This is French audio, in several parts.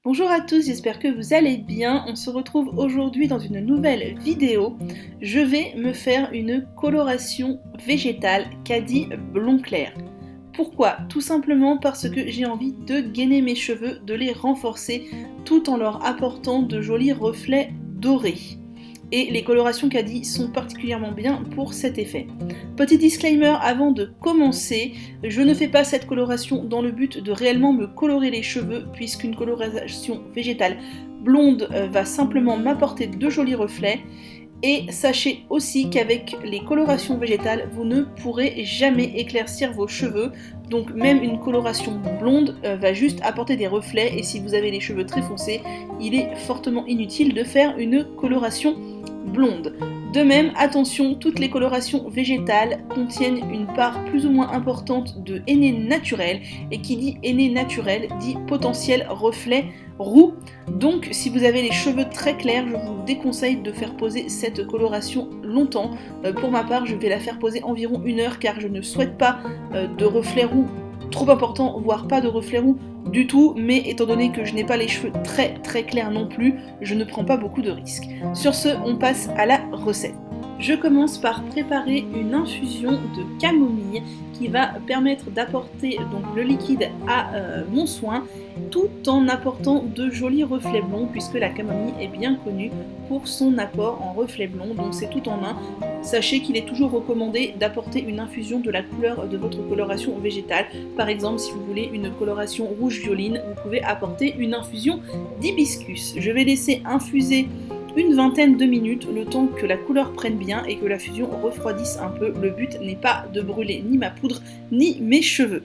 Bonjour à tous, j'espère que vous allez bien. On se retrouve aujourd'hui dans une nouvelle vidéo. Je vais me faire une coloration végétale Caddy blond clair. Pourquoi? Tout simplement parce que j'ai envie de gainer mes cheveux, de les renforcer tout en leur apportant de jolis reflets dorés. Et les colorations Caddy sont particulièrement bien pour cet effet. Petit disclaimer avant de commencer, je ne fais pas cette coloration dans le but de réellement me colorer les cheveux, puisqu'une coloration végétale blonde va simplement m'apporter de jolis reflets. Et sachez aussi qu'avec les colorations végétales, vous ne pourrez jamais éclaircir vos cheveux. Donc même une coloration blonde va juste apporter des reflets. Et si vous avez les cheveux très foncés, il est fortement inutile de faire une coloration blonde. De même, attention, toutes les colorations végétales contiennent une part plus ou moins importante de henné naturel, et qui dit henné naturel dit potentiel reflet roux. Donc si vous avez les cheveux très clairs, je vous déconseille de faire poser cette coloration longtemps. Pour ma part, je vais la faire poser environ 1 heure car je ne souhaite pas de reflets roux trop importants, voire pas de reflets roux du tout, mais étant donné que je n'ai pas les cheveux très clairs non plus, je ne prends pas beaucoup de risques. Sur ce, on passe à la recette. Je commence par préparer une infusion de camomille qui va permettre d'apporter donc le liquide à mon soin tout en apportant de jolis reflets blonds, puisque la camomille est bien connue pour son apport en reflets blonds, donc c'est tout en un. Sachez qu'il est toujours recommandé d'apporter une infusion de la couleur de votre coloration végétale. Par exemple, si vous voulez une coloration rouge violine, vous pouvez apporter une infusion d'hibiscus. Je vais laisser infuser une vingtaine de minutes, le temps que la couleur prenne bien et que la fusion refroidisse un peu. Le but n'est pas de brûler ni ma poudre ni mes cheveux.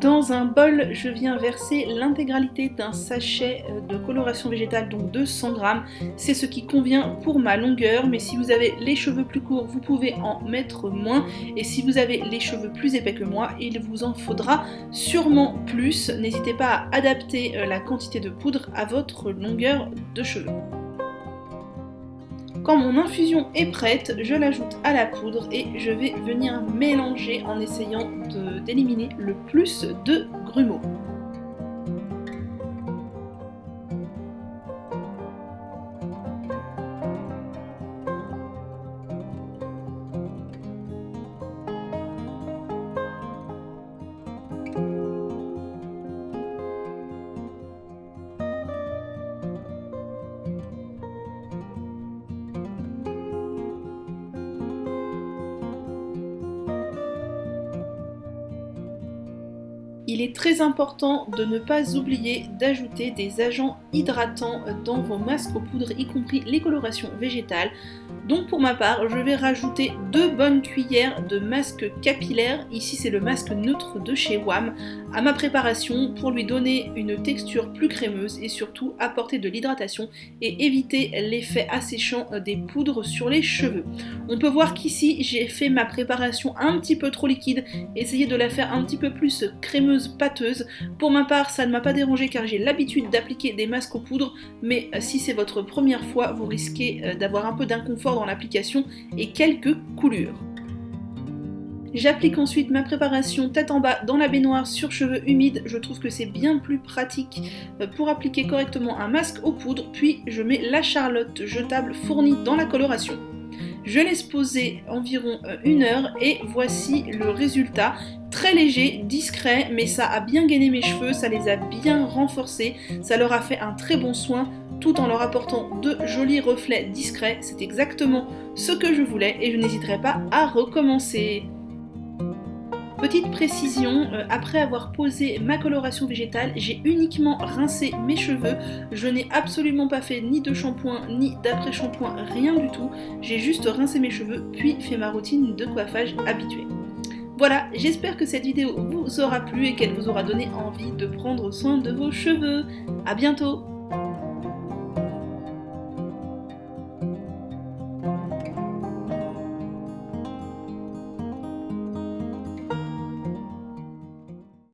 Dans un bol, je viens verser l'intégralité d'un sachet de coloration végétale, donc de 100 g. C'est ce qui convient pour ma longueur, mais si vous avez les cheveux plus courts, vous pouvez en mettre moins. Et si vous avez les cheveux plus épais que moi, il vous en faudra sûrement plus. N'hésitez pas à adapter la quantité de poudre à votre longueur de cheveux. Quand mon infusion est prête, je l'ajoute à la poudre et je vais venir mélanger en essayant d'éliminer le plus de grumeaux. Il est très important de ne pas oublier d'ajouter des agents hydratants dans vos masques aux poudres, y compris les colorations végétales. Donc pour ma part, je vais rajouter 2 bonnes cuillères de masque capillaire, ici c'est le masque neutre de chez WAM, à ma préparation pour lui donner une texture plus crémeuse et surtout apporter de l'hydratation et éviter l'effet asséchant des poudres sur les cheveux. On peut voir qu'ici j'ai fait ma préparation un petit peu trop liquide, essayez de la faire un petit peu plus crémeuse, pâteuse. Pour ma part, ça ne m'a pas dérangé car j'ai l'habitude d'appliquer des masques aux poudres, mais si c'est votre première fois, vous risquez d'avoir un peu d'inconfort dans l'application et quelques coulures. J'applique ensuite ma préparation tête en bas dans la baignoire sur cheveux humides. Je trouve que c'est bien plus pratique pour appliquer correctement un masque aux poudres, puis je mets la charlotte jetable fournie dans la coloration. Je laisse poser environ 1 heure et voici le résultat. Très léger, discret, mais ça a bien gainé mes cheveux, ça les a bien renforcés, ça leur a fait un très bon soin tout en leur apportant de jolis reflets discrets. C'est exactement ce que je voulais et je n'hésiterai pas à recommencer. Petite précision, après avoir posé ma coloration végétale, j'ai uniquement rincé mes cheveux. Je n'ai absolument pas fait ni de shampoing ni d'après-shampoing, rien du tout. J'ai juste rincé mes cheveux puis fait ma routine de coiffage habituée. Voilà, j'espère que cette vidéo vous aura plu et qu'elle vous aura donné envie de prendre soin de vos cheveux. À bientôt!